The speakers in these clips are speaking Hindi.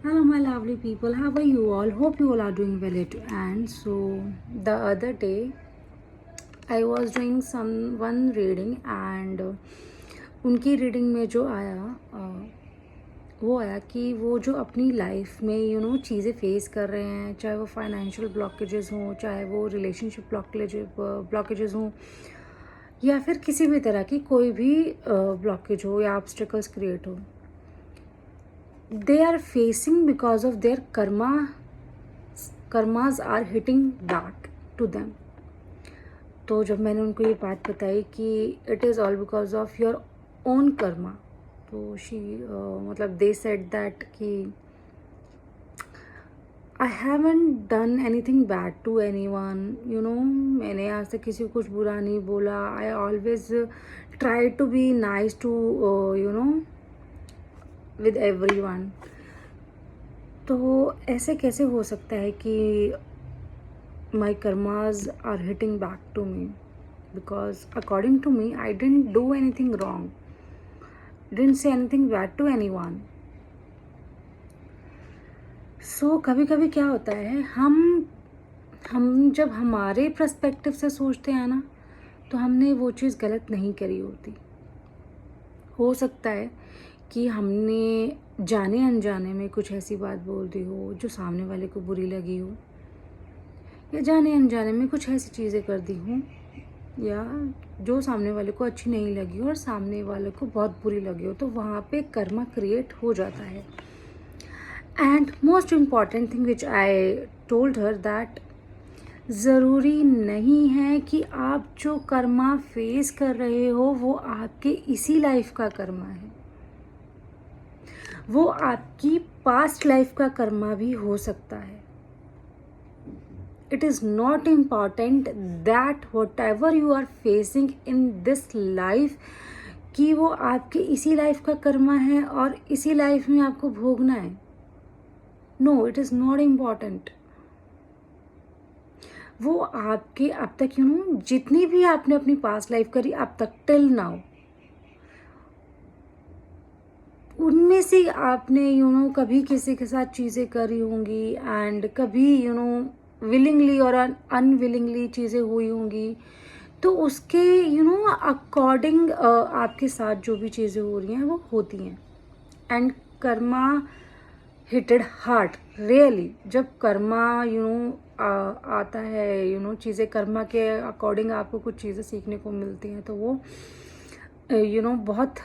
Hello, my lovely people. How are you all? Hope you all are doing well at your end. So, the other day, I was doing some one reading and उनकी रीडिंग में जो आया वो आया कि वो जो अपनी लाइफ में चीज़ें फेस कर रहे हैं, चाहे वो फाइनेंशियल ब्लॉकेजेस हों, चाहे वो रिलेशनशिप ब्लॉकेजेस हों, या फिर किसी भी तरह की कोई भी ब्लॉकेज हो या ऑब्स्टिकल्स क्रिएट हो, they are facing because of their karmas are hitting back to them. तो जब मैंने उनको ये बात बताई कि it is all because of your own karma, तो शी मतलब दे सेड दैट कि I haven't done anything bad to anyone, मैंने आज तक किसी को कुछ बुरा नहीं बोला. I always try to be nice to with everyone. तो ऐसे कैसे हो सकता है कि my karmas are hitting back to me? Because according to me I didn't do anything wrong, didn't say anything bad to anyone. So कभी कभी क्या होता है, हम जब हमारे पर्सपेक्टिव से सोचते हैं ना, तो हमने वो चीज़ गलत नहीं करी होती. हो सकता है कि हमने जाने अनजाने में कुछ ऐसी बात बोल दी हो जो सामने वाले को बुरी लगी हो, या जाने अनजाने में कुछ ऐसी चीज़ें कर दी हों या जो सामने वाले को अच्छी नहीं लगी हो और सामने वाले को बहुत बुरी लगी हो, तो वहाँ पे कर्मा क्रिएट हो जाता है. And most important thing which I told her that ज़रूरी नहीं है कि आप जो कर्मा फेस कर रहे हो वो आपके इसी लाइफ का कर्मा है. वो आपकी पास्ट लाइफ का कर्मा भी हो सकता है. It is not important that whatever you are facing in this life कि वो आपके इसी लाइफ का कर्मा है और इसी लाइफ में आपको भोगना है. No, it is not important. वो आपके अब तक जितनी भी आपने अपनी पास्ट लाइफ करी अब तक टिल नाउ, उनमें से आपने कभी किसी के साथ चीज़ें करी होंगी एंड कभी विलिंगली और अनविलिंगली चीज़ें हुई होंगी. तो उसके अकॉर्डिंग आपके साथ जो भी चीज़ें हो रही हैं वो होती हैं. And karma hitted heart really. जब कर्मा आता है, चीज़ें कर्मा के अकॉर्डिंग आपको कुछ चीज़ें सीखने को मिलती हैं, तो वो बहुत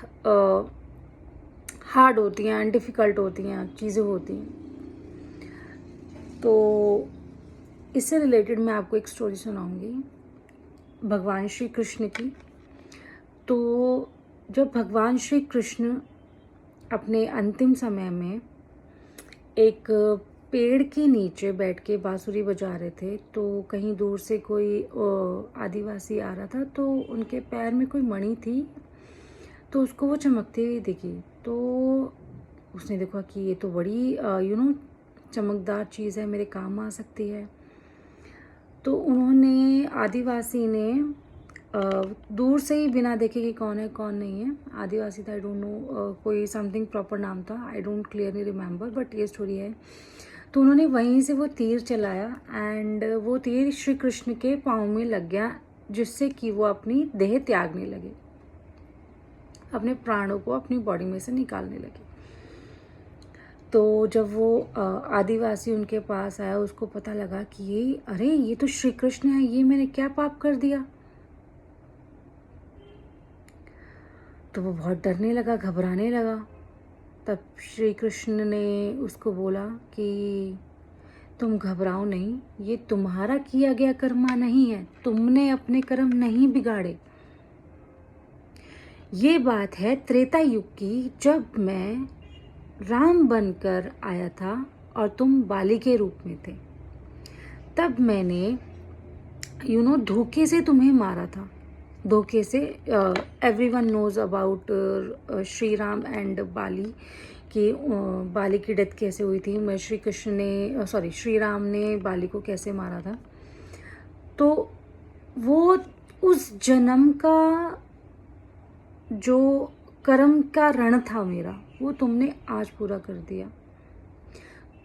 हार्ड होती हैं एंड डिफ़िकल्ट होती हैं चीज़ें होती हैं. तो इससे रिलेटेड मैं आपको एक स्टोरी सुनाऊंगी भगवान श्री कृष्ण की. तो जब भगवान श्री कृष्ण अपने अंतिम समय में एक पेड़ के नीचे बैठ के बांसुरी बजा रहे थे, तो कहीं दूर से कोई आदिवासी आ रहा था, तो उनके पैर में कोई मणि थी, तो उसको वो चमकती हुई दिखी. तो उसने देखा कि ये तो बड़ी चमकदार चीज़ है, मेरे काम आ सकती है. तो उन्होंने आदिवासी ने दूर से ही बिना देखे कि कौन है कौन नहीं है, आदिवासी था, आई डोंट नो कोई समथिंग प्रॉपर नाम था, I don't clearly remember, but ये स्टोरी है. तो उन्होंने वहीं से वो तीर चलाया एंड वो तीर श्री कृष्ण के पाँव में लग गया, जिससे कि वो अपनी देह त्यागने लगे, अपने प्राणों को अपनी बॉडी में से निकालने लगे. तो जब वो आदिवासी उनके पास आया, उसको पता लगा कि ये तो श्री कृष्ण है, ये मैंने क्या पाप कर दिया. तो वो बहुत डरने लगा, घबराने लगा. तब श्री कृष्ण ने उसको बोला कि तुम घबराओ नहीं, ये तुम्हारा किया गया कर्मा नहीं है, तुमने अपने कर्म नहीं बिगाड़े. ये बात है त्रेता युग की, जब मैं राम बनकर आया था और तुम बाली के रूप में थे. तब मैंने धोखे से तुम्हें मारा था, धोखे से. Everyone knows about Shri Ram and Bali कि बाली की डेथ कैसे हुई थी. मैं श्री राम ने बाली को कैसे मारा था. तो वो उस जन्म का जो कर्म का ऋण था मेरा, वो तुमने आज पूरा कर दिया.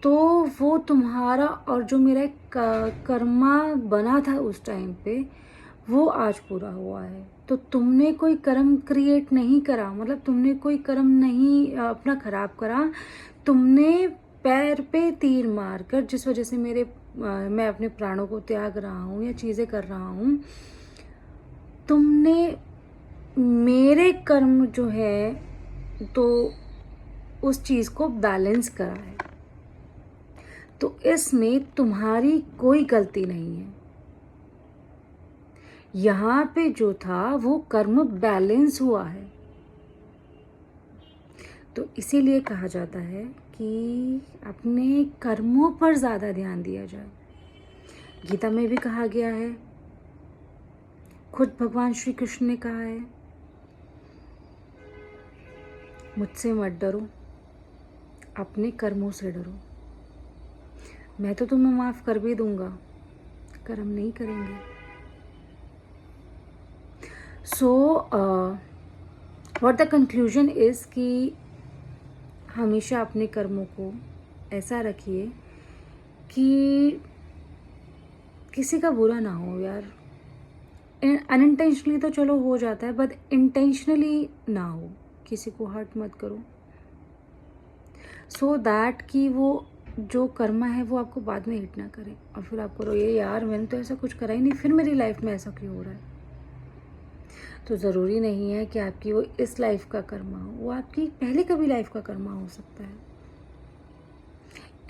तो वो तुम्हारा और जो मेरा एक कर्मा बना था उस टाइम पे, वो आज पूरा हुआ है। तो तुमने कोई कर्म क्रिएट नहीं करा, मतलब तुमने कोई कर्म नहीं अपना खराब करा, तुमने पैर पे तीर मार कर, जिस वजह से मैं अपने प्राणों को त्याग रहा हूँ या चीज़ें कर रहा हूँ, तुमने मेरे कर्म जो है तो उस चीज़ को बैलेंस करा है। तो इसमें तुम्हारी कोई गलती नहीं है। यहाँ पे जो था वो कर्म बैलेंस हुआ है। तो इसीलिए कहा जाता है कि अपने कर्मों पर ज़्यादा ध्यान दिया जाए। गीता में भी कहा गया है, खुद भगवान श्री कृष्ण ने कहा है, मुझसे मत डरो, अपने कर्मों से डरो। मैं तो तुम्हें माफ़ कर भी दूंगा, कर्म नहीं करेंगे। So what the conclusion is कि हमेशा अपने कर्मों को ऐसा रखिए कि किसी का बुरा ना हो यार। अनइंटेंशनली तो चलो हो जाता है, बट इंटेंशनली ना हो, किसी को हर्ट मत करो, सो दैट कि वो जो कर्मा है वो आपको बाद में हिट ना करे और फिर आप करो ये यार मैंने तो ऐसा कुछ करा ही नहीं, फिर मेरी लाइफ में ऐसा क्यों हो रहा है। तो ज़रूरी नहीं है कि आपकी वो इस लाइफ का कर्मा हो, वो आपकी पहले कभी लाइफ का कर्मा हो सकता है।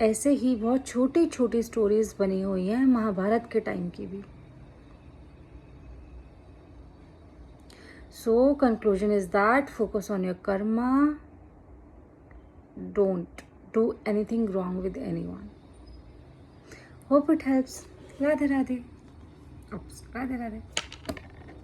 ऐसे ही बहुत छोटी छोटी स्टोरीज बनी हुई हैं महाभारत के टाइम की भी। So conclusion is that focus on your Karma, don't do anything wrong with anyone. Hope it helps. Radhe Radhe. Radhe Radhe.